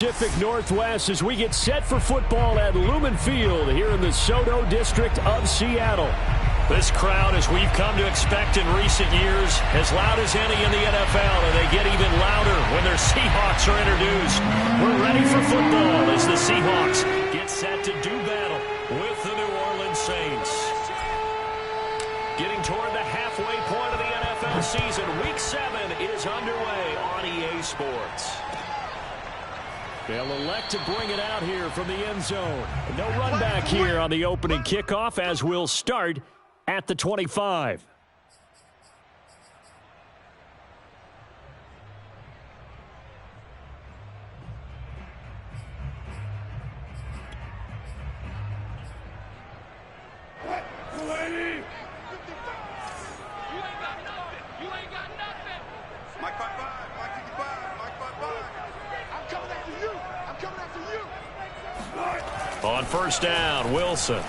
Pacific Northwest as we get set for football at Lumen Field here in the Soto district of Seattle. This crowd, as we've come to expect in recent years, as loud as any in the NFL, and they get even louder when their Seahawks are introduced. We're ready for football as the Seahawks get set to do battle with the New Orleans Saints. Getting toward the halfway point of the NFL season, Week 7 is underway on EA Sports. They'll elect to bring it out here from the end zone. No run back here on the opening kickoff as we'll start at the 25. On first down, Wilson.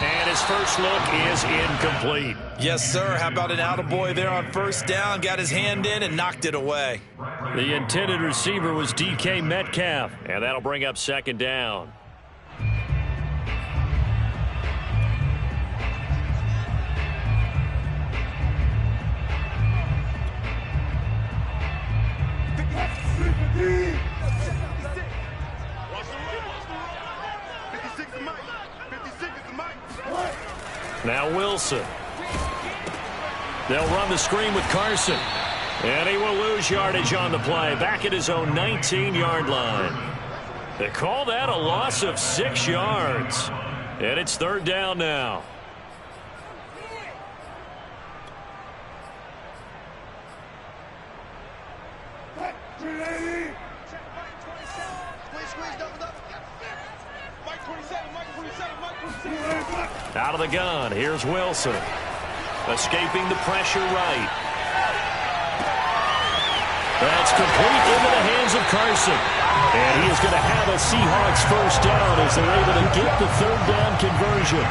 And his first look is incomplete. Yes, sir. How about an attaboy there on first down? Got his hand in and knocked it away. The intended receiver was DK Metcalf. And that'll bring up second down. Now Wilson. They'll run the screen with Carson. And he will lose yardage on the play. Back at his own 19-yard line. They call that a loss of 6 yards. And it's third down now. Out of the gun, here's Wilson. Escaping the pressure right. That's complete into the hands of Carson. And he is going to have a Seahawks first down as they're able to get the third down conversion.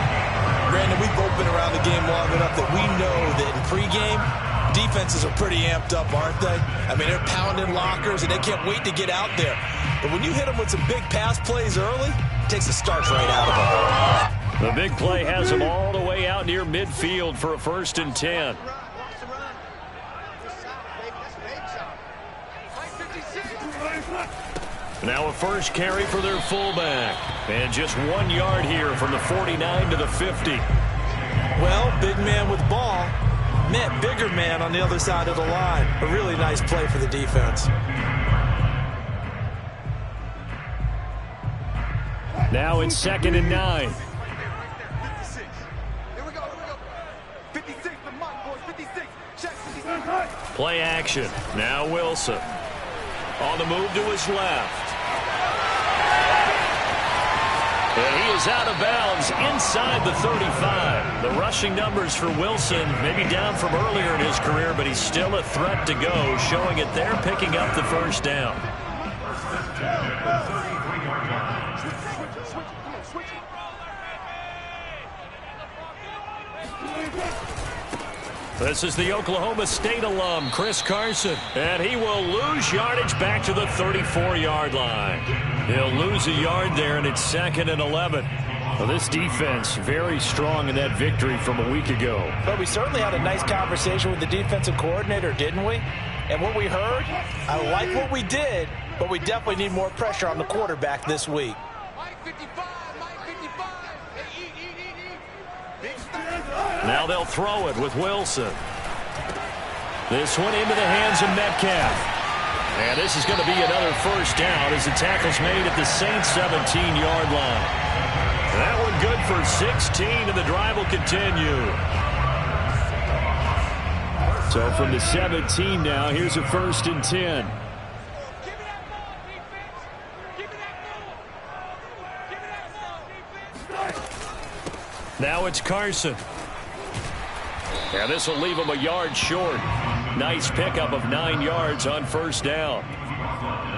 Brandon, we've been around the game long enough that we know that in pregame, defenses are pretty amped up, aren't they? I mean, they're pounding lockers, and they can't wait to get out there. But when you hit them with some big pass plays early, it takes the starch right out of them. The big play has him all the way out near midfield for a 1st and 10. Now a first carry for their fullback. And just 1 yard here from the 49 to the 50. Well, big man with ball met bigger man on the other side of the line. A really nice play for the defense. Now it's 2nd and 9. Play action. Now Wilson. On the move to his left. And he is out of bounds inside the 35. The rushing numbers for Wilson maybe down from earlier in his career, but he's still a threat to go, showing it there, picking up the first down. This is the Oklahoma State alum, Chris Carson. And he will lose yardage back to the 34-yard line. He'll lose a yard there, and it's 2nd and 11. Well, this defense very strong in that victory from a week ago. But we certainly had a nice conversation with the defensive coordinator, didn't we? And what we heard, I like what we did, but we definitely need more pressure on the quarterback this week. Now they'll throw it with Wilson. This one into the hands of Metcalf. And this is going to be another first down as the tackle's made at the Saints' 17-yard line. That one good for 16, and the drive will continue. So from the 17 now, here's a 1st and 10. Now it's Carson. And this will leave him a yard short. Nice pickup of 9 yards on first down.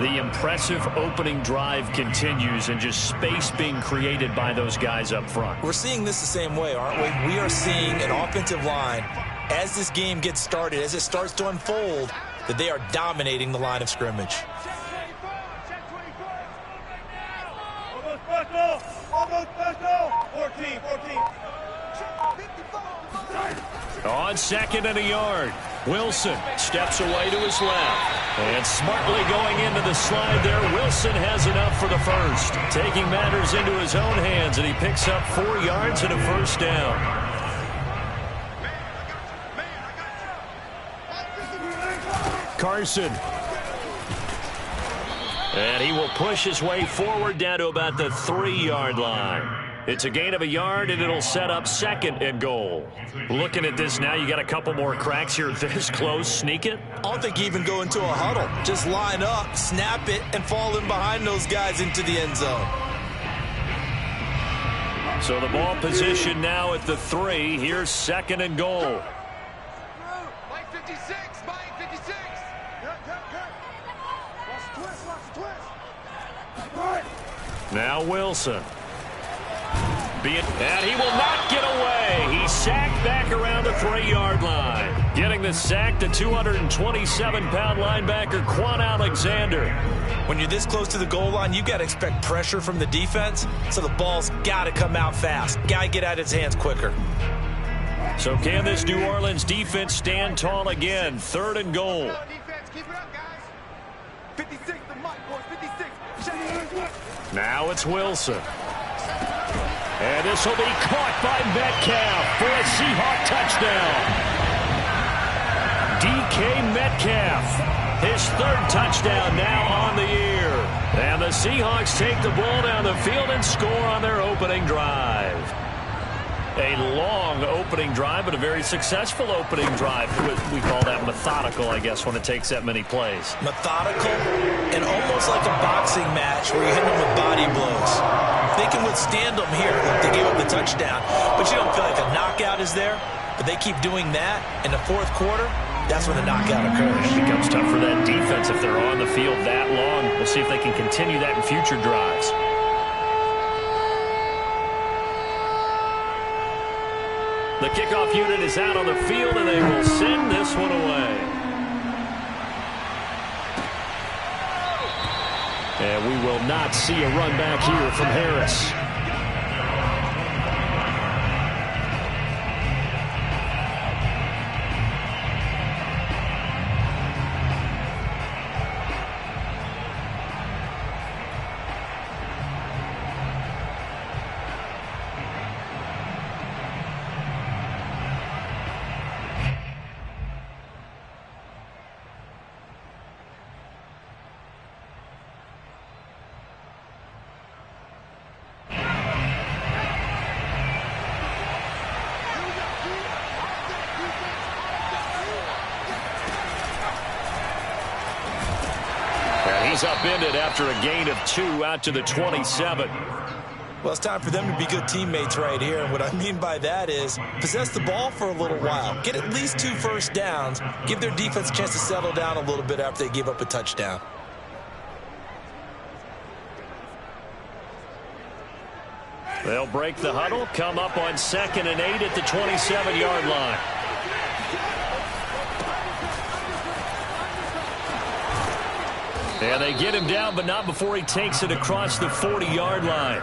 The impressive opening drive continues, and just space being created by those guys up front. We're seeing this the same way, aren't we? We are seeing an offensive line, as this game gets started, as it starts to unfold, that they are dominating the line of scrimmage. On 2nd and a yard. Wilson steps away to his left. And smartly going into the slide there, Wilson has enough for the first. Taking matters into his own hands, and he picks up 4 yards and a first down. Carson. And he will push his way forward down to about the 3-yard line. It's a gain of a yard, and it'll set up 2nd and goal. Looking at this now, you got a couple more cracks here this close. Sneak it? I don't think you even go into a huddle. Just line up, snap it, and fall in behind those guys into the end zone. So the ball position now at the 3. Here's 2nd and goal. Mike 56, Mike 56. Now Wilson. And he will not get away. He's sacked back around the 3-yard line. Getting the sack to 227-pound linebacker Quan Alexander. When you're this close to the goal line, you've got to expect pressure from the defense, so the ball's got to come out fast. Got to get out of his hands quicker. So can this New Orleans defense stand tall again? 3rd and goal. Keep it up, guys. 56, the mic, boys. 56. Now it's Wilson. And this will be caught by Metcalf for a Seahawk touchdown. DK Metcalf, his 3rd touchdown now on the year. And the Seahawks take the ball down the field and score on their opening drive. A long opening drive, but a very successful opening drive. We call that methodical, I guess, when it takes that many plays. Methodical and almost like a boxing match where you hit them with body blows. They can withstand them here. They gave up the touchdown, but you don't feel like a knockout is there. But they keep doing that in the 4th quarter. That's when the knockout occurs. It becomes tough for that defense if they're on the field that long. We'll see if they can continue that in future drives. The kickoff unit is out on the field, and they will send this one away. And we will not see a run back here from Harris. He's upended after a gain of 2 out to the 27. Well, it's time for them to be good teammates right here. And what I mean by that is possess the ball for a little while. Get at least 2 first downs. Give their defense a chance to settle down a little bit after they give up a touchdown. They'll break the huddle, come up on 2nd and 8 at the 27-yard line. And they get him down, but not before he takes it across the 40-yard line.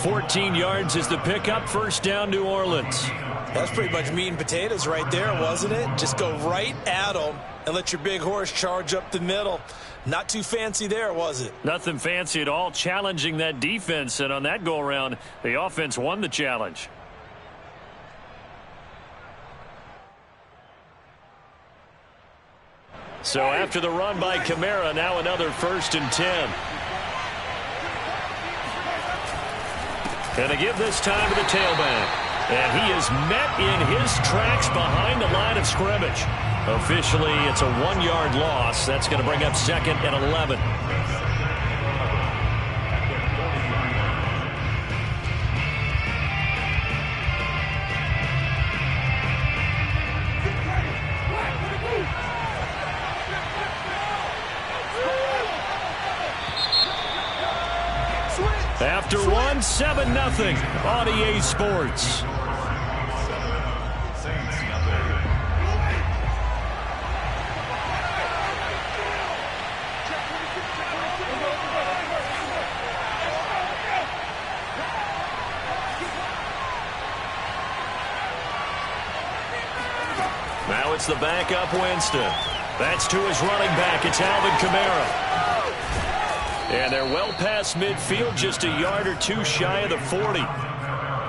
14 yards is the pickup. First down, New Orleans. That's pretty much meat and potatoes right there, wasn't it? Just go right at them and let your big horse charge up the middle. Not too fancy there, was it? Nothing fancy at all, challenging that defense. And on that go-around, the offense won the challenge. So after the run by Kamara, now another 1st and 10. Gonna give this time to the tailback. And he is met in his tracks behind the line of scrimmage. Officially, it's a 1-yard loss. That's going to bring up 2nd and 11. After 1, 7-0 on EA Sports. Now it's the backup Winston. That's to his running back. It's Alvin Kamara. And they're well past midfield, just a yard or two shy of the 40.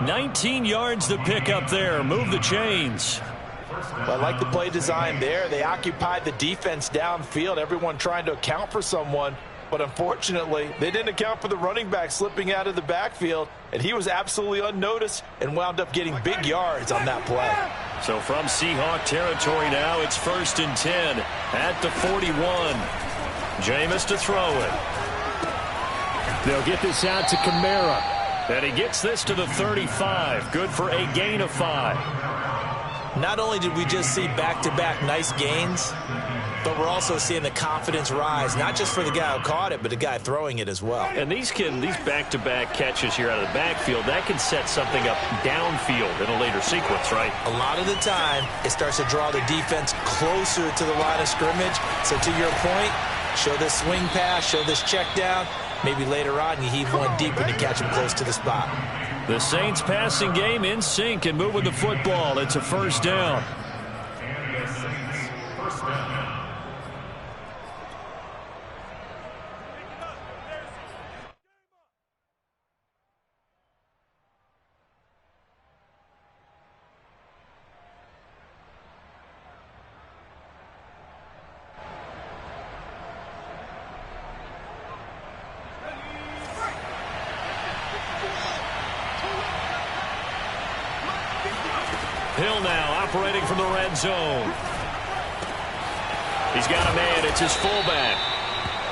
19 yards to pick up there. Move the chains. Well, I like the play design there. They occupied the defense downfield, everyone trying to account for someone. But unfortunately, they didn't account for the running back slipping out of the backfield, and he was absolutely unnoticed and wound up getting big yards on that play. So from Seahawk territory now, it's 1st and 10 at the 41. Jameis to throw it. They'll get this out to Kamara. And he gets this to the 35. Good for a gain of 5. Not only did we just see back-to-back nice gains, but we're also seeing the confidence rise, not just for the guy who caught it, but the guy throwing it as well. And these back-to-back catches here out of the backfield, that can set something up downfield in a later sequence, right? A lot of the time, it starts to draw the defense closer to the line of scrimmage. So to your point, show this swing pass, show this check down. Maybe later on you heave one deep and you catch him close to the spot. The Saints passing game in sync and moving the football. It's a 1st down. Hill now operating from the red zone. He's got a man. It's his fullback.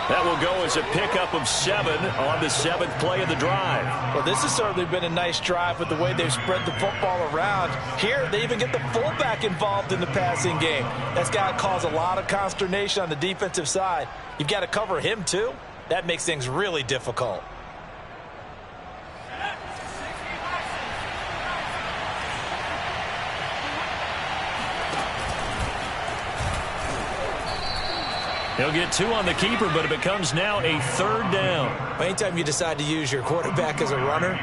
That will go as a pickup of 7 on the 7th play of the drive. Well, this has certainly been a nice drive with the way they've spread the football around. Here, they even get the fullback involved in the passing game. That's got to cause a lot of consternation on the defensive side. You've got to cover him, too. That makes things really difficult. He'll get 2 on the keeper, but it becomes now a 3rd down. Anytime you decide to use your quarterback as a runner,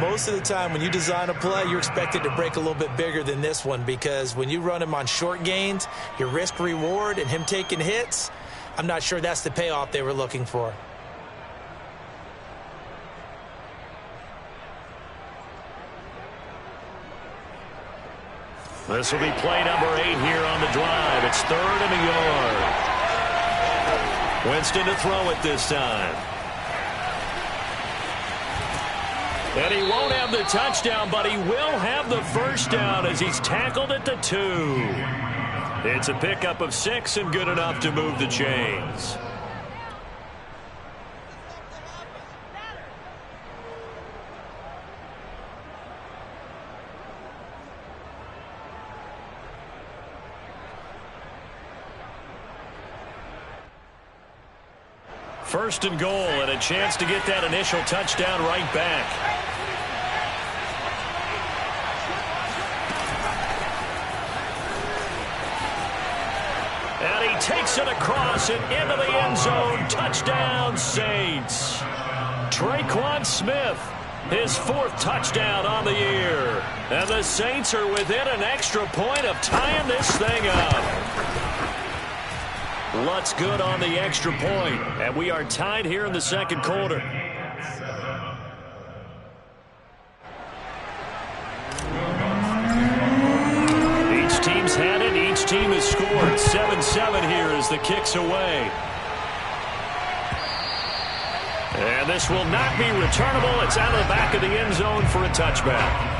most of the time when you design a play, you're expected to break a little bit bigger than this one, because when you run him on short gains, your risk-reward and him taking hits, I'm not sure that's the payoff they were looking for. This will be play number 8 here on the drive. It's 3rd and a yard. Winston to throw it this time. And he won't have the touchdown, but he will have the 1st down as he's tackled at the 2. It's a pickup of 6 and good enough to move the chains. First and goal, and a chance to get that initial touchdown right back. And he takes it across and into the end zone. Touchdown, Saints. Traquan Smith, his 4th touchdown on the year. And the Saints are within an extra point of tying this thing up. Lutz good on the extra point, and we are tied here in the 2nd quarter. Each team's had it. Each team has scored. 7-7 here as the kick's away. And this will not be returnable. It's out of the back of the end zone for a touchback.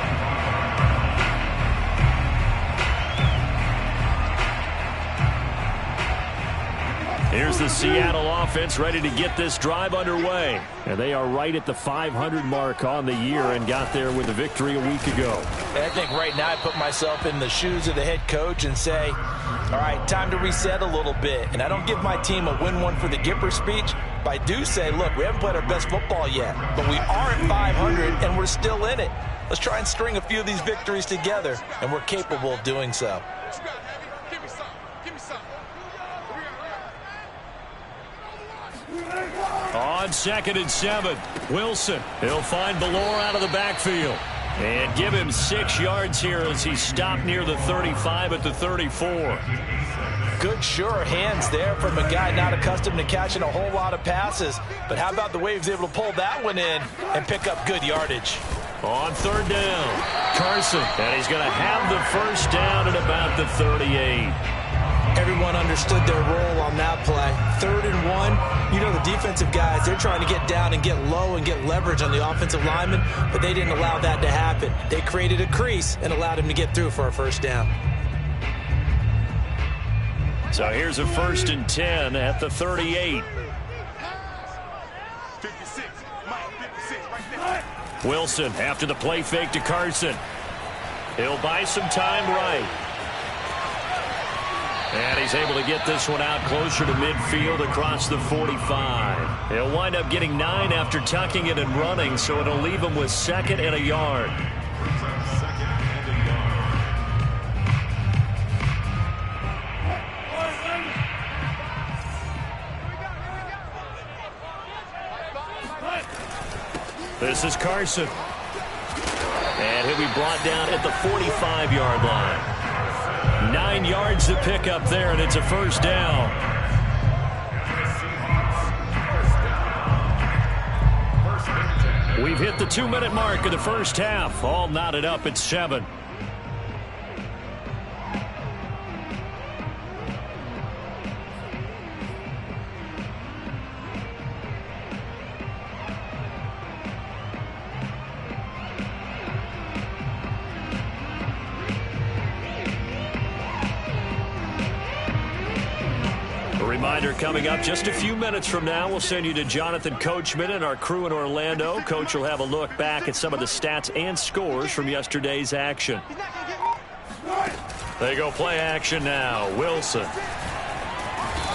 Here's the Seattle offense ready to get this drive underway. And they are right at the 500 mark on the year and got there with a victory a week ago. And I think right now I put myself in the shoes of the head coach and say, all right, time to reset a little bit. And I don't give my team a win one for the Gipper speech, but I do say, look, we haven't played our best football yet, but we are at 500 and we're still in it. Let's try and string a few of these victories together, and we're capable of doing so. On 2nd and 7, Wilson. He'll find Ballore out of the backfield. And give him 6 yards here as he stopped near the 35 at the 34. Good, sure hands there from a guy not accustomed to catching a whole lot of passes. But how about the way he was able to pull that one in and pick up good yardage? On 3rd down, Carson. And he's going to have the first down at about the 38. Everyone understood their role on that play. 3rd and 1. You know the defensive guys, they're trying to get down and get low and get leverage on the offensive lineman, but they didn't allow that to happen. They created a crease and allowed him to get through for a first down. So here's a 1st and 10 at the 38. 56. Mike, 56 right there. Wilson after the play fake to Carson. He'll buy some time right. And he's able to get this one out closer to midfield across the 45. He'll wind up getting 9 after tucking it and running, so it'll leave him with 2nd and a yard. This is Carson. And he'll be brought down at the 45-yard line. 9 yards to pick up there, and it's a first down. We've hit the 2-minute mark of the first half. All knotted up at 7. Reminder coming up just a few minutes from now, we'll send you to Jonathan Coachman and our crew in Orlando. Coach will have a look back at some of the stats and scores from yesterday's action. They go play action now. Wilson.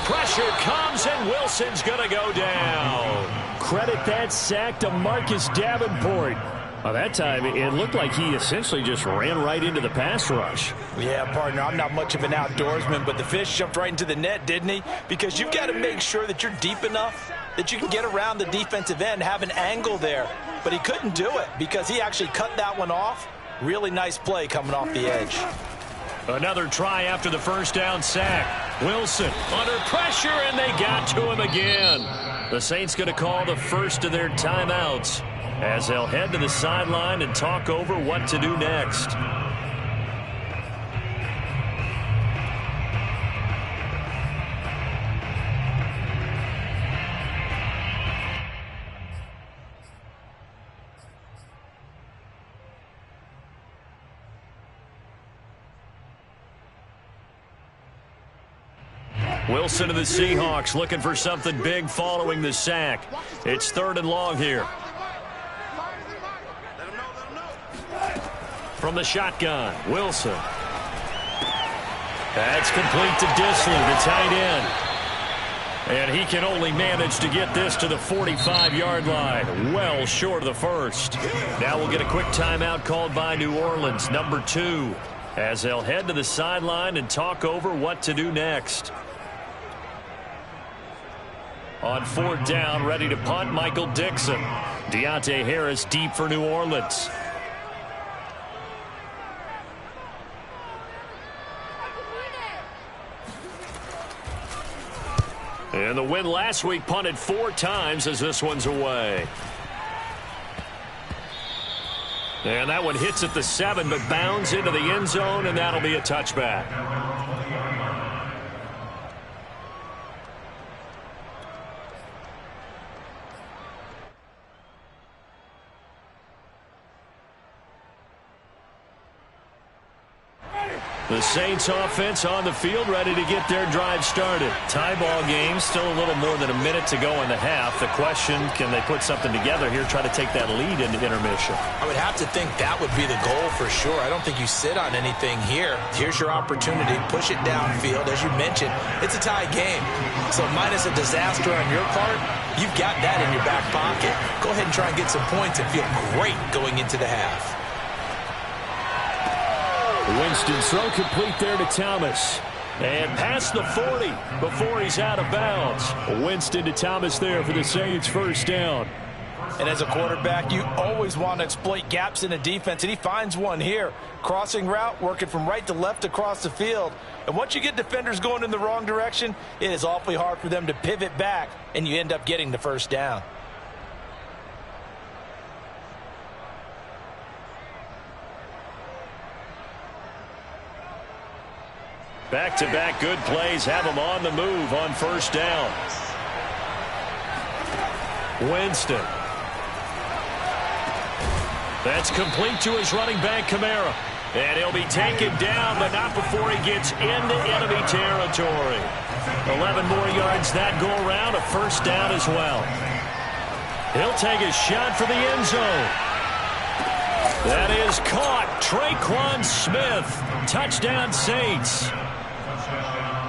Pressure comes, and Wilson's going to go down. Credit that sack to Marcus Davenport. By that time, it looked like he essentially just ran right into the pass rush. Yeah, partner, I'm not much of an outdoorsman, but the fish jumped right into the net, didn't he? Because you've got to make sure that you're deep enough that you can get around the defensive end, have an angle there. But he couldn't do it because he actually cut that one off. Really nice play coming off the edge. Another try after the first down sack. Wilson under pressure, and they got to him again. The Saints going to call the first of their timeouts as they'll head to the sideline and talk over what to do next. Wilson to the Seahawks looking for something big following the sack. It's 3rd and long here. From the shotgun, Wilson. That's complete to Disley, the tight end. And he can only manage to get this to the 45-yard line, well short of the first. Now we'll get a quick timeout called by New Orleans, number 2, as they'll head to the sideline and talk over what to do next. On 4th down, ready to punt, Michael Dixon. Deontay Harris deep for New Orleans. And the win last week punted 4 times as this one's away. And that one hits at the 7, but bounds into the end zone, and that'll be a touchback. The Saints offense on the field, ready to get their drive started. Tie ball game, still a little more than a minute to go in the half. The question, can they put something together here, try to take that lead into intermission? I would have to think that would be the goal for sure. I don't think you sit on anything here. Here's your opportunity. Push it downfield. As you mentioned, it's a tie game. So minus a disaster on your part, you've got that in your back pocket. Go ahead and try and get some points and feel great going into the half. Winston's throw complete there to Thomas. And past the 40 before he's out of bounds. Winston to Thomas there for the Saints first down. And as a quarterback, you always want to exploit gaps in a defense, and he finds one here. Crossing route, working from right to left across the field. And once you get defenders going in the wrong direction, it is awfully hard for them to pivot back, and you end up getting the first down. Back-to-back good plays have him on the move on first down. Winston. That's complete to his running back, Kamara. And he'll be taken down, but not before he gets into enemy territory. 11 more yards that go around, a first down as well. He'll take a shot for the end zone. That is caught. Traquan Smith. Touchdown, Saints.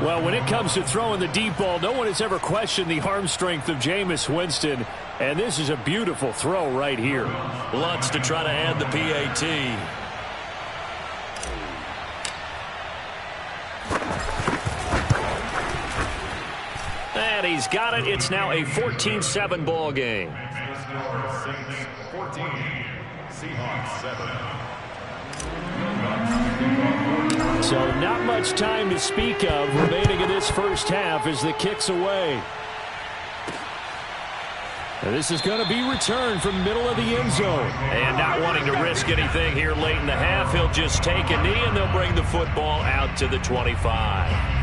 Well, when it comes to throwing the deep ball, no one has ever questioned the arm strength of Jameis Winston. And this is a beautiful throw right here. Lutz to try to add the PAT. And he's got it. It's now a 14-7 ball game. Saints 14, Seahawks 7. So not much time to speak of remaining in this first half as the kick's away. And this is going to be returned from the middle of the end zone. And not wanting to risk anything here late in the half, he'll just take a knee and they'll bring the football out to the 25.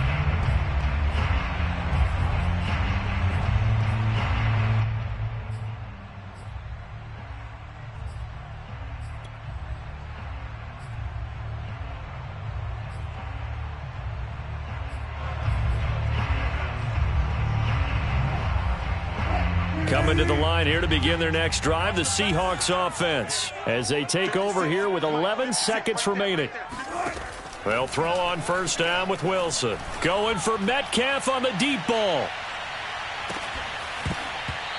Coming to the line here to begin their next drive, the Seahawks offense, as they take over here with 11 seconds remaining. They'll throw on first down with Wilson. Going for Metcalf on the deep ball.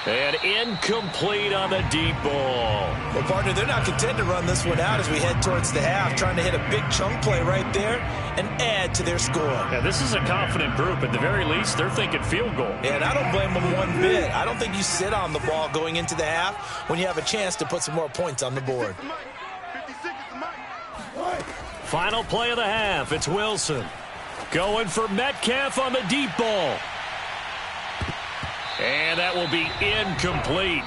And incomplete on the deep ball. Well, partner, they're not content to run this one out as we head towards the half, trying to hit a big chunk play right there and add to their score. Yeah, this is a confident group. At the very least, they're thinking field goal. Yeah, and I don't blame them one bit. I don't think you sit on the ball going into the half when you have a chance to put some more points on the board. Final play of the half. It's Wilson. Going for Metcalf on the deep ball. And that will be incomplete.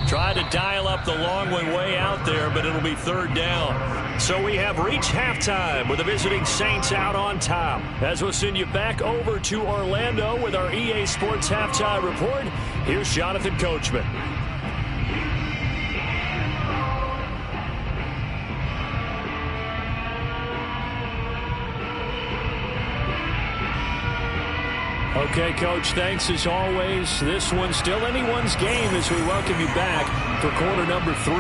Tried to dial up the long one way out there, but it'll be third down. So we have reached halftime with the visiting Saints out on top. As we'll send you back over to Orlando with our EA Sports Halftime Report, here's Jonathan Coachman. Okay, Coach, thanks as always. This one's still anyone's game as we welcome you back for quarter number 3.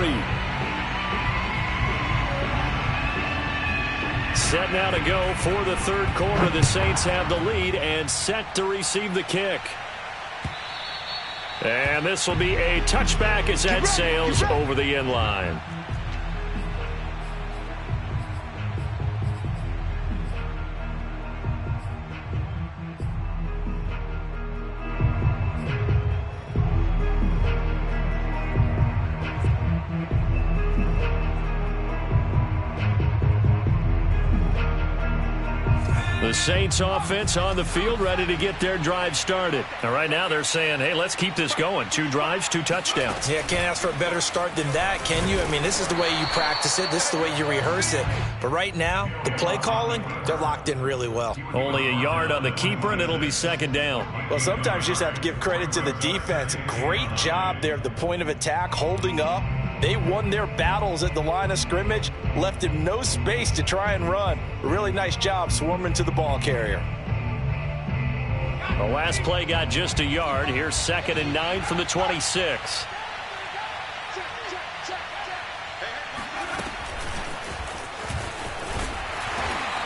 Set now to go for the third quarter. The Saints have the lead and set to receive the kick. And this will be a touchback as that sails over the end line. The Saints offense on the field ready to get their drive started. And right now they're saying, hey, let's keep this going. 2 drives, 2 touchdowns. Yeah, can't ask for a better start than that, can you? I mean, this is the way you practice it. This is the way you rehearse it. But right now, the play calling, they're locked in really well. Only a yard on the keeper, and it'll be second down. Well, sometimes you just have to give credit to the defense. Great job there at the point of attack, holding up. They won their battles at the line of scrimmage, left him no space to try and run. A really nice job swarming to the ball carrier. The last play got just a yard. Here's 2nd and 9 from the 26.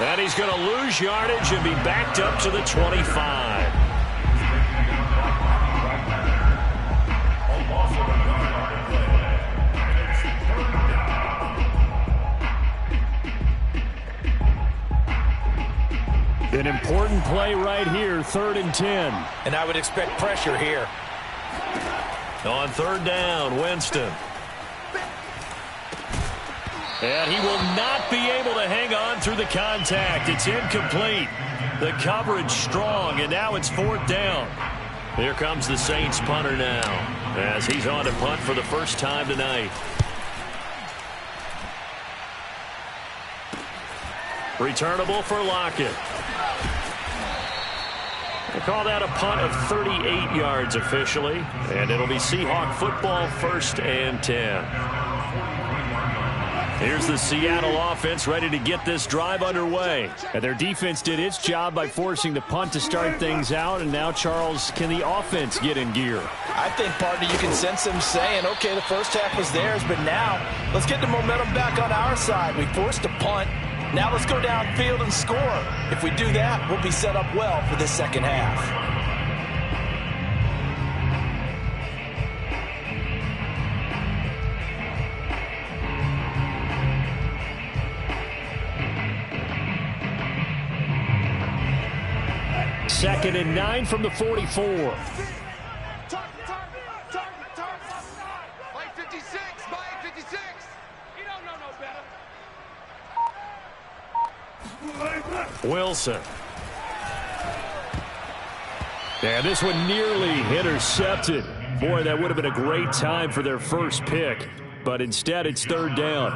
And he's going to lose yardage and be backed up to the 25. An important play right here, 3rd and 10. And I would expect pressure here. On third down, Winston. And he will not be able to hang on through the contact. It's incomplete. The coverage strong, and now it's fourth down. Here comes the Saints punter now, as he's on to punt for the first time tonight. Returnable for Lockett. They call that a punt of 38 yards officially, and it'll be Seahawk football, 1st and 10. Here's the Seattle offense ready to get this drive underway. And their defense did its job by forcing the punt to start things out. And now, Charles, can the offense get in gear? I think, partner, you can sense them saying, okay, the first half was theirs, but now let's get the momentum back on our side. We forced a punt. Now let's go downfield and score. If we do that, we'll be set up well for the second half. Second and 9 from the 44. Play 56, play 56. You don't know no better. Wilson. And this one nearly intercepted. Boy, that would have been a great time for their first pick. But instead, it's third down.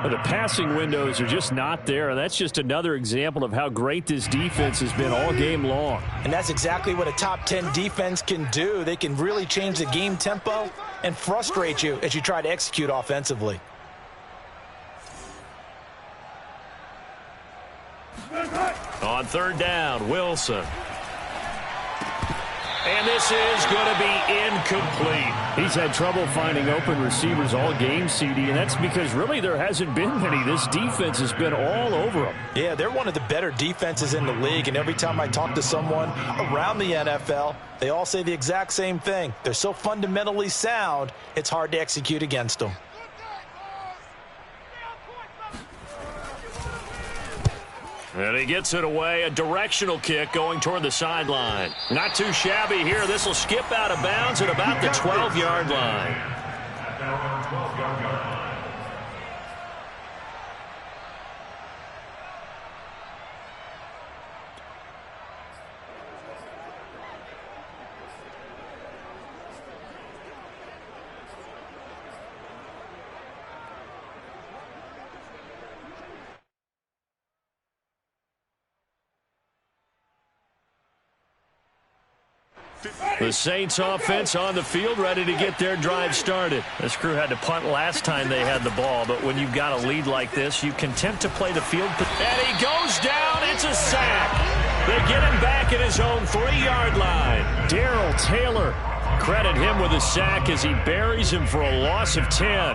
The passing windows are just not there, and that's just another example of how great this defense has been all game long. And that's exactly what a top 10 defense can do. They can really change the game tempo and frustrate you as you try to execute offensively. On third down, Wilson. And this is going to be incomplete. He's had trouble finding open receivers all game, CD, and that's because really there hasn't been many. This defense has been all over them. Yeah, they're one of the better defenses in the league, and every time I talk to someone around the NFL, they all say the exact same thing. They're so fundamentally sound, it's hard to execute against them. And he gets it away. A directional kick going toward the sideline. Not too shabby here. This will skip out of bounds at about the 12-yard line. The Saints offense on the field, ready to get their drive started. This crew had to punt last time they had the ball, but when you've got a lead like this, you can attempt to play the field. And he goes down. It's a sack. They get him back at his own 3-yard line. Darrell Taylor. Credit him with a sack as he buries him for a loss of 10.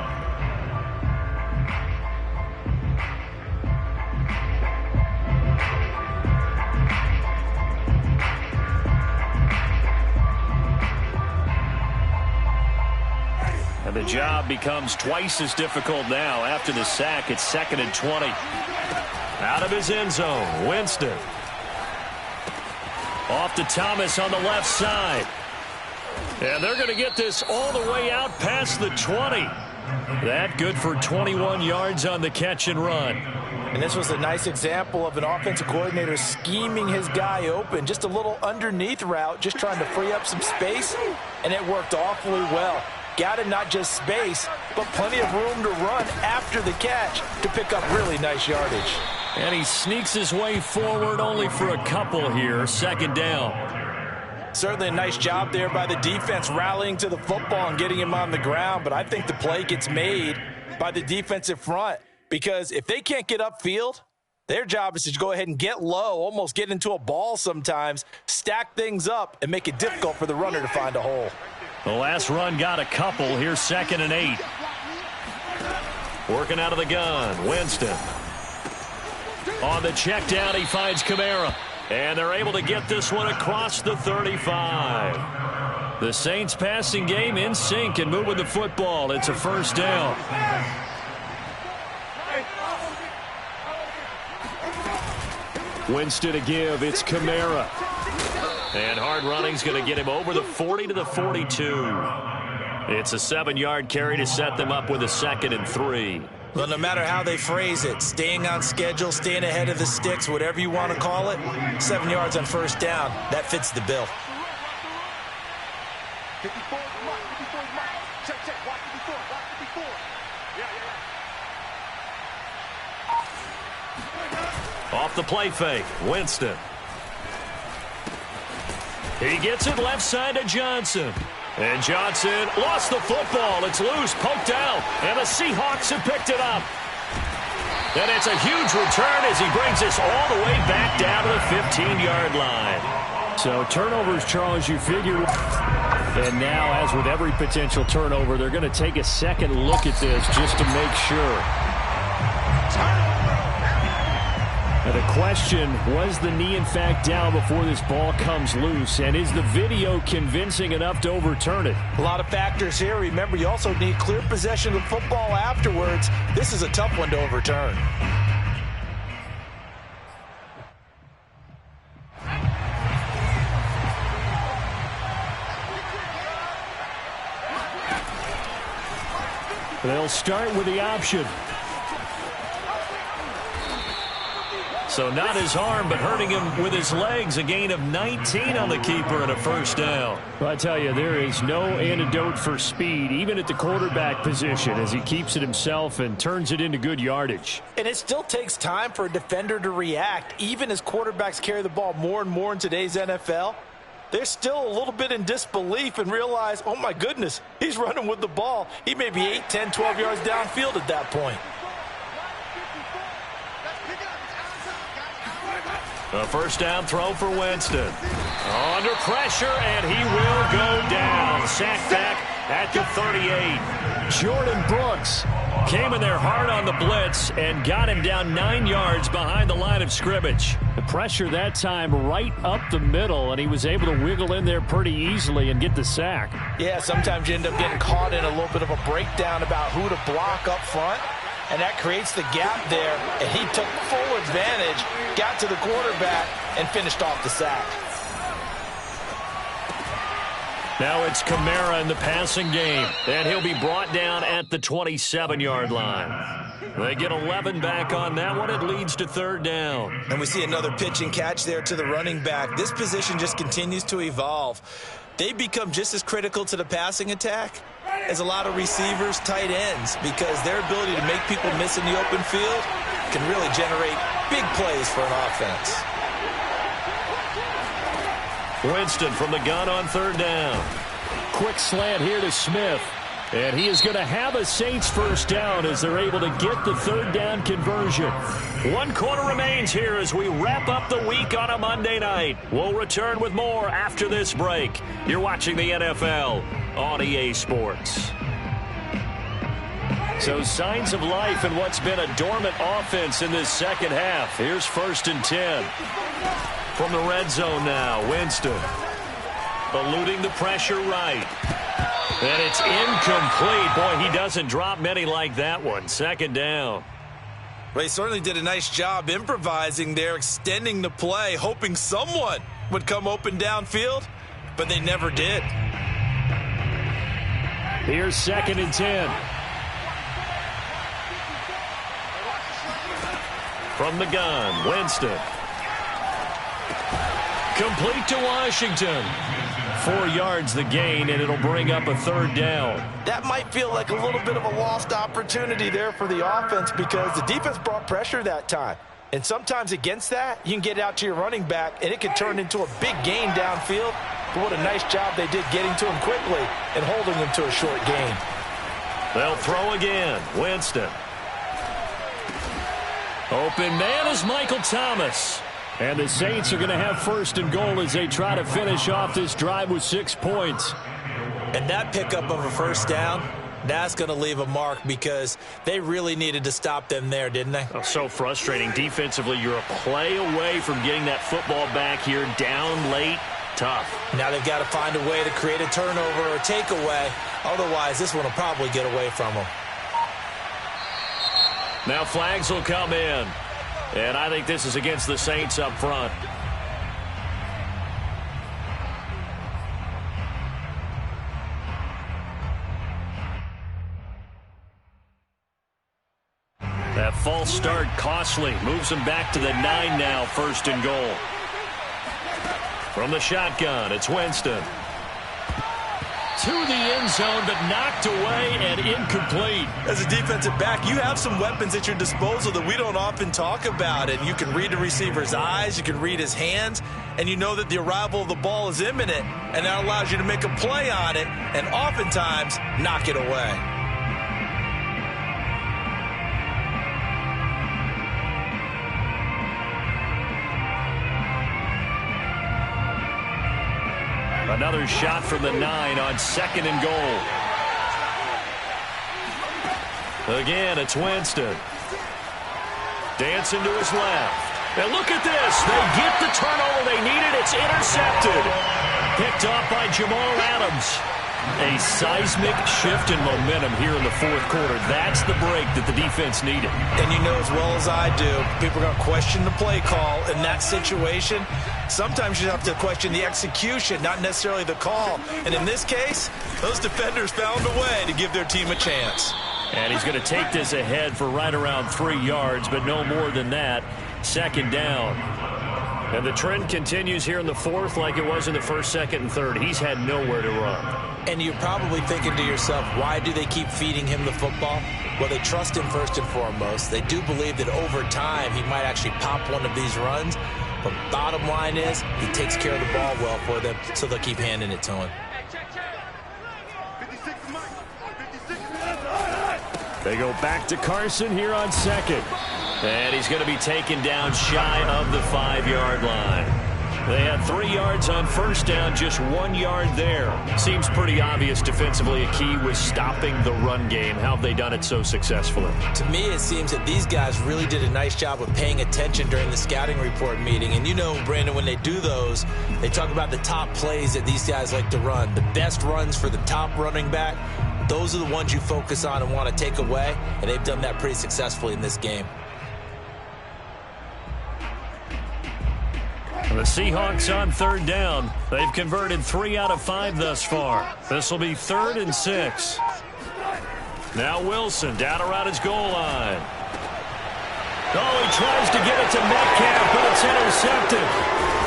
The job becomes twice as difficult now. After the sack, it's 2nd and 20. Out of his end zone, Winston. Off to Thomas on the left side. And they're going to get this all the way out past the 20. That good for 21 yards on the catch and run. And this was a nice example of an offensive coordinator scheming his guy open. Just a little underneath route, just trying to free up some space, and it worked awfully well. Got him not just space, but plenty of room to run after the catch to pick up really nice yardage. And he sneaks his way forward only for a couple here. 2nd down. Certainly a nice job there by the defense rallying to the football and getting him on the ground, but I think the play gets made by the defensive front because if they can't get upfield, their job is to go ahead and get low, almost get into a ball sometimes, stack things up, and make it difficult for the runner to find a hole. The last run got a couple. Here's 2nd and 8. Working out of the gun, Winston. On the check down, he finds Kamara. And they're able to get this one across the 35. The Saints passing game in sync and moving the football. It's a 1st down. Winston to give. It's Kamara. And hard running's going to get him over the 40 to the 42. It's a 7-yard carry to set them up with a 2nd and 3. Well, no matter how they phrase it, staying on schedule, staying ahead of the sticks, whatever you want to call it, 7 yards on first down, that fits the bill. 54 is Mike. 54 is Mike. Check, check. Watch 54. Watch 54. Yeah. Off the play fake, Winston. He gets it left side to Johnson. And Johnson lost the football. It's loose, poked out, and the Seahawks have picked it up. And it's a huge return as he brings us all the way back down to the 15-yard line. So turnovers, Charles, you figure. And now, as with every potential turnover, they're going to take a second look at this just to make sure. Now the question, was the knee in fact down before this ball comes loose? And is the video convincing enough to overturn it? A lot of factors here. Remember, you also need clear possession of football afterwards. This is a tough one to overturn. They'll start with the option. So not his arm, but hurting him with his legs. A gain of 19 on the keeper and a first down. Well, I tell you, there is no antidote for speed, even at the quarterback position, as he keeps it himself and turns it into good yardage. And it still takes time for a defender to react, even as quarterbacks carry the ball more and more in today's NFL. They're still a little bit in disbelief and realize, oh my goodness, he's running with the ball. He may be 8, 10, 12 yards downfield at that point. A first down throw for Winston. Under pressure, and he will go down. Sacked back at the 38. Jordan Brooks Came in there hard on the blitz and got him down 9 yards behind the line of scrimmage. The pressure that time right up the middle, and he was able to wiggle in there pretty easily and get the sack. Yeah, sometimes you end up getting caught in a little bit of a breakdown about who to block up front, and that creates the gap there, and he took full advantage, got to the quarterback, and finished off the sack. Now it's Kamara in the passing game, and he'll be brought down at the 27-yard line. They get 11 back on that one. It leads to third down. And we see another pitch and catch there to the running back. This position just continues to evolve. They become just as critical to the passing attack as a lot of receivers, tight ends, because their ability to make people miss in the open field can really generate big plays for an offense. Winston from the gun on third down. Quick slant here to Smith. And he is going to have a Saints first down as they're able to get the third down conversion. 1 quarter remains here as we wrap up the week on a Monday night. We'll return with more after this break. You're watching the NFL on EA Sports. So signs of life in what's been a dormant offense in this second half. Here's 1st and 10. From the red zone now, Winston eluding the pressure right. And it's incomplete. Boy, he doesn't drop many like that one. 2nd down. Well, he certainly did a nice job improvising there, extending the play, hoping someone would come open downfield, but they never did. Here's 2nd and 10. From the gun, Winston. Complete to Washington. 4 yards the gain, and it'll bring up a third down. That might feel like a little bit of a lost opportunity there for the offense because the defense brought pressure that time. And sometimes against that, you can get out to your running back, and it can turn into a big gain downfield. But what a nice job they did getting to him quickly and holding him to a short gain. They'll throw again. Winston. Open man is Michael Thomas. And the Saints are going to have 1st and goal as they try to finish off this drive with 6 points. And that pickup of a first down, that's going to leave a mark because they really needed to stop them there, didn't they? Oh, so frustrating. Defensively, you're a play away from getting that football back here down late. Tough. Now they've got to find a way to create a turnover or a takeaway. Otherwise, this one will probably get away from them. Now flags will come in. And I think this is against the Saints up front. That false start costly. Moves them back to the 9 now, 1st and goal. From the shotgun, it's Winston. To the end zone, but knocked away and incomplete. As a defensive back, you have some weapons at your disposal that we don't often talk about. And you can read the receiver's eyes, you can read his hands, and you know that the arrival of the ball is imminent. And that allows you to make a play on it and oftentimes knock it away. Another shot from the 9 on 2nd and goal. Again, it's Winston. Dancing to his left. And look at this. They get the turnover they needed. It's intercepted. Picked off by Jamal Adams. A seismic shift in momentum here in the 4th quarter. That's the break that the defense needed. And you know as well as I do, people are going to question the play call in that situation. Sometimes you have to question the execution, not necessarily the call. And in this case, those defenders found a way to give their team a chance. And he's going to take this ahead for right around 3 yards, but no more than that. 2nd down. And the trend continues here in the 4th like it was in the 1st, 2nd, and 3rd. He's had nowhere to run. And you're probably thinking to yourself, why do they keep feeding him the football? Well, they trust him first and foremost. They do believe that over time he might actually pop one of these runs. But bottom line is he takes care of the ball well for them, so they'll keep handing it to him. They go back to Carson here on 2nd. And he's going to be taken down shy of the 5-yard line. They had 3 yards on 1st down, just 1 yard there. Seems pretty obvious defensively a key was stopping the run game. How have they done it so successfully? To me, it seems that these guys really did a nice job of paying attention during the scouting report meeting. And you know, Brandon, when they do those, they talk about the top plays that these guys like to run. The best runs for the top running back, those are the ones you focus on and want to take away. And they've done that pretty successfully in this game. The Seahawks on 3rd down. They've converted 3 out of 5 thus far. This will be 3rd and 6. Now Wilson down around his goal line. Oh, he tries to get it to Metcalf, but it's intercepted.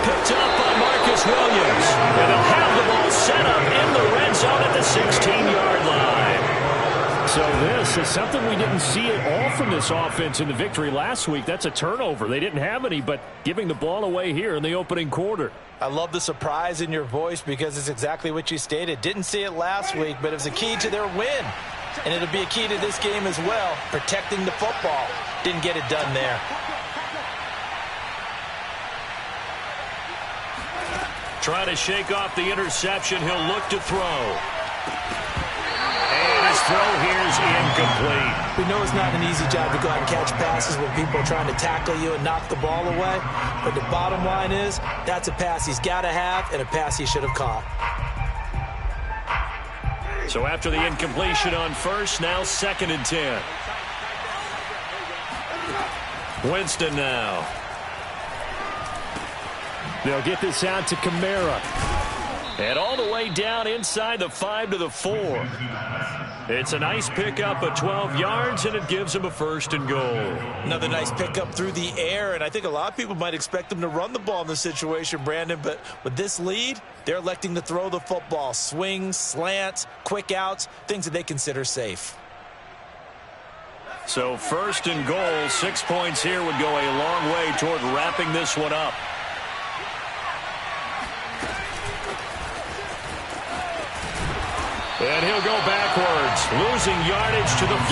Picked up by Marcus Williams. And they'll have the ball set up in the red zone at the 16-yard line. So this is something we didn't see at all from this offense in the victory last week. That's a turnover. They didn't have any, but giving the ball away here in the opening quarter. I love the surprise in your voice because it's exactly what you stated. Didn't see it last week, but it was a key to their win. And it'll be a key to this game as well, protecting the football. Didn't get it done there. Trying to shake off the interception. He'll look to throw. His throw here is incomplete. We know it's not an easy job to go out and catch passes when people are trying to tackle you and knock the ball away. But the bottom line is, that's a pass he's got to have and a pass he should have caught. So after the incompletion on 1st, now 2nd and 10. Winston now. They'll get this out to Kamara. And all the way down inside the 5 to the 4. It's a nice pickup of 12 yards, and it gives them a 1st and goal. Another nice pickup through the air, and I think a lot of people might expect them to run the ball in this situation, Brandon, but with this lead, they're electing to throw the football. Swings, slants, quick outs, things that they consider safe. So 1st and goal, 6 points here would go a long way toward wrapping this one up. And he'll go backwards, losing yardage to the 5.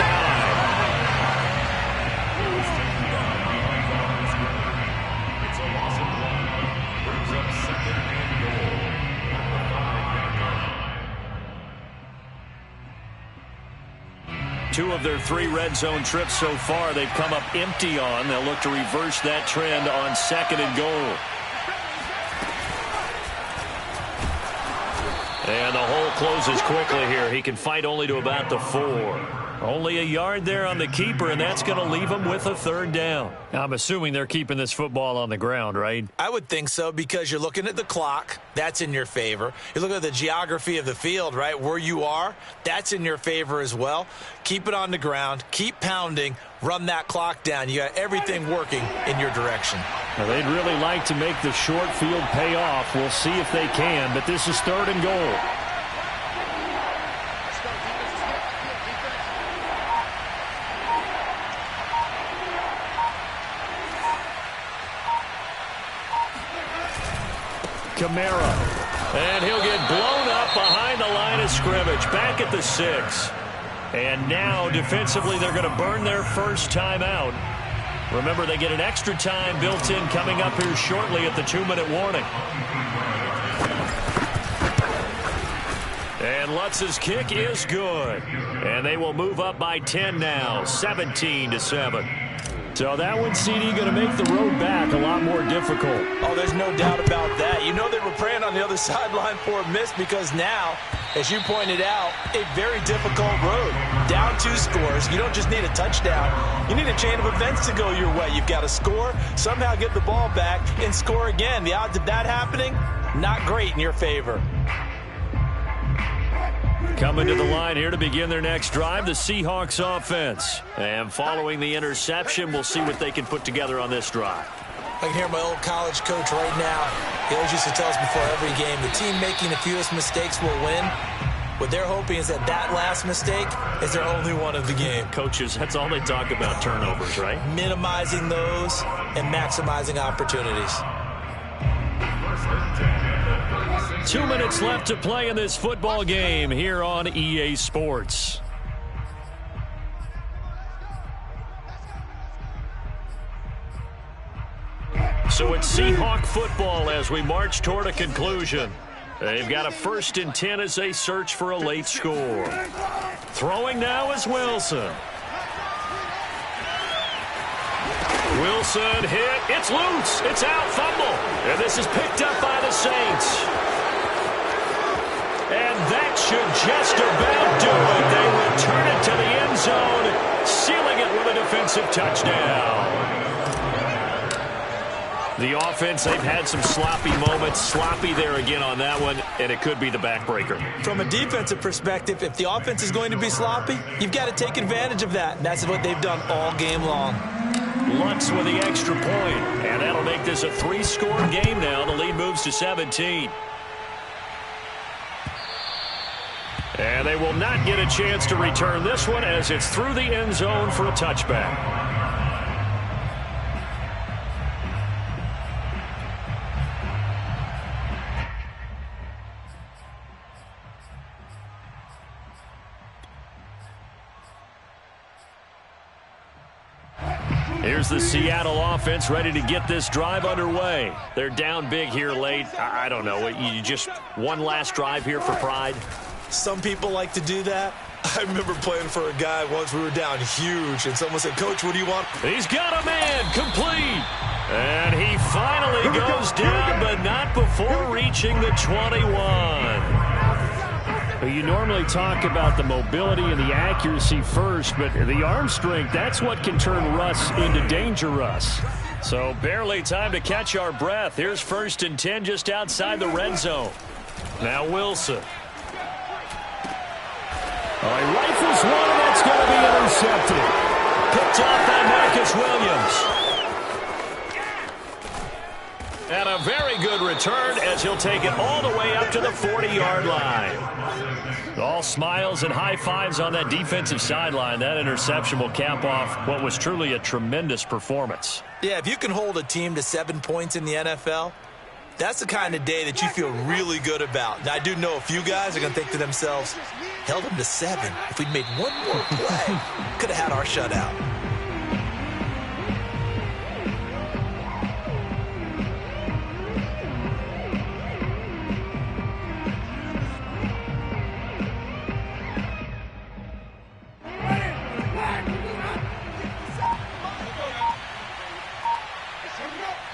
Two of their 3 red zone trips so far they've come up empty on. They'll look to reverse that trend on 2nd and goal. And the hole closes quickly here. He can fight only to about the 4. Only a yard there on the keeper, and that's going to leave him with a 3rd down. I'm assuming they're keeping this football on the ground, right? I would think so, because you're looking at the clock. That's in your favor. You're looking at the geography of the field, right? Where you are, that's in your favor as well. Keep it on the ground. Keep pounding. Run that clock down. You got everything working in your direction. Well, they'd really like to make the short field pay off. We'll see if they can, but this is 3rd and goal. Kamara. And he'll get blown up behind the line of scrimmage. Back at the 6. And now, defensively, they're going to burn their first time out. Remember, they get an extra time built in coming up here shortly at the 2-minute warning. And Lutz's kick is good. And they will move up by 10 now, 17-7. So that one, CD, going to make the road back a lot more difficult. Oh, there's no doubt about that. You know they were praying on the other sideline for a miss, because now, as you pointed out, a very difficult road. Down 2 scores. You don't just need a touchdown. You need a chain of events to go your way. You've got to score, somehow get the ball back, and score again. The odds of that happening, not great in your favor. Coming to the line here to begin their next drive, the Seahawks offense. And following the interception, we'll see what they can put together on this drive. I can hear my old college coach right now. He always used to tell us before every game, the team making the fewest mistakes will win. What they're hoping is that last mistake is their only one of the game. Coaches, that's all they talk about, turnovers, right? Minimizing those and maximizing opportunities. 2 minutes left to play in this football game here on EA Sports. So it's Seahawk football as we march toward a conclusion. They've got a 1st and 10 as they search for a late score. Throwing now is Wilson. Wilson hit. It's loose. It's out. Fumble. And this is picked up by the Saints. And that should just about do it. They return it to the end zone, sealing it with a defensive touchdown. The offense, they've had some sloppy moments. Sloppy there again on that one, and it could be the backbreaker. From a defensive perspective, if the offense is going to be sloppy, you've got to take advantage of that. And that's what they've done all game long. Lutz with the extra point, and that'll make this a 3-score game now. The lead moves to 17. And they will not get a chance to return this one as it's through the end zone for a touchback. Here's the Seattle offense ready to get this drive underway. They're down big here late. I don't know. You just one last drive here for pride? Some people like to do that. I remember playing for a guy once. We were down huge, and someone said, "Coach, what do you want?" He's got a man complete. And he finally goes down, but not before reaching the 21. You normally talk about the mobility and the accuracy first, but the arm strength, that's what can turn Russ into Danger Russ. So barely time to catch our breath. Here's 1st and 10 just outside the red zone. Now Wilson. He rifles one, and that's going to be intercepted. Picked off by Marcus Williams. And a very good return as he'll take it all the way up to the 40-yard line. All smiles and high fives on that defensive sideline. That interception will cap off what was truly a tremendous performance. Yeah, if you can hold a team to 7 points in the NFL, that's the kind of day that you feel really good about. Now, I do know a few guys are going to think to themselves, held them to 7. If we'd made one more play, could have had our shutout.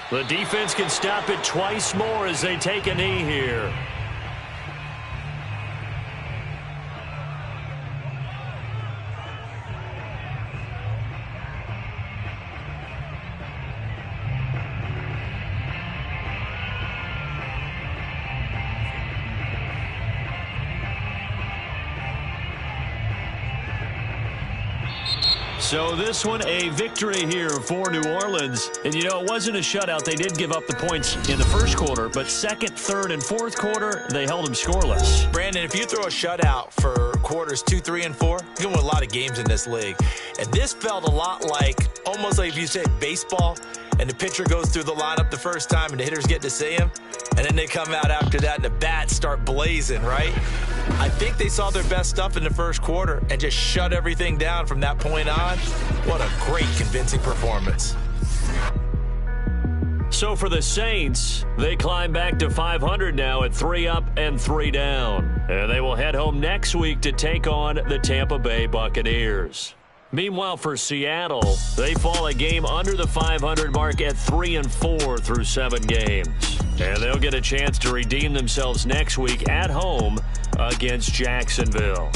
The defense can stop it twice more as they take a knee here. So this one, a victory here for New Orleans. And, you know, it wasn't a shutout. They did give up the points in the first quarter, but second, third, and fourth quarter, they held them scoreless. Brandon, if you throw a shutout for quarters 2, 3, and 4, you're going to win a lot of games in this league. And this felt a lot like, almost like if you said baseball, and the pitcher goes through the lineup the first time and the hitters get to see him, and then they come out after that and the bats start blazing, right? I think they saw their best stuff in the first quarter and just shut everything down from that point on. What a great, convincing performance. So for the Saints, they climb back to 500 now at 3 up and 3 down. And they will head home next week to take on the Tampa Bay Buccaneers. Meanwhile, for Seattle, they fall a game under the 500 mark at 3-4 through 7 games. And they'll get a chance to redeem themselves next week at home against Jacksonville.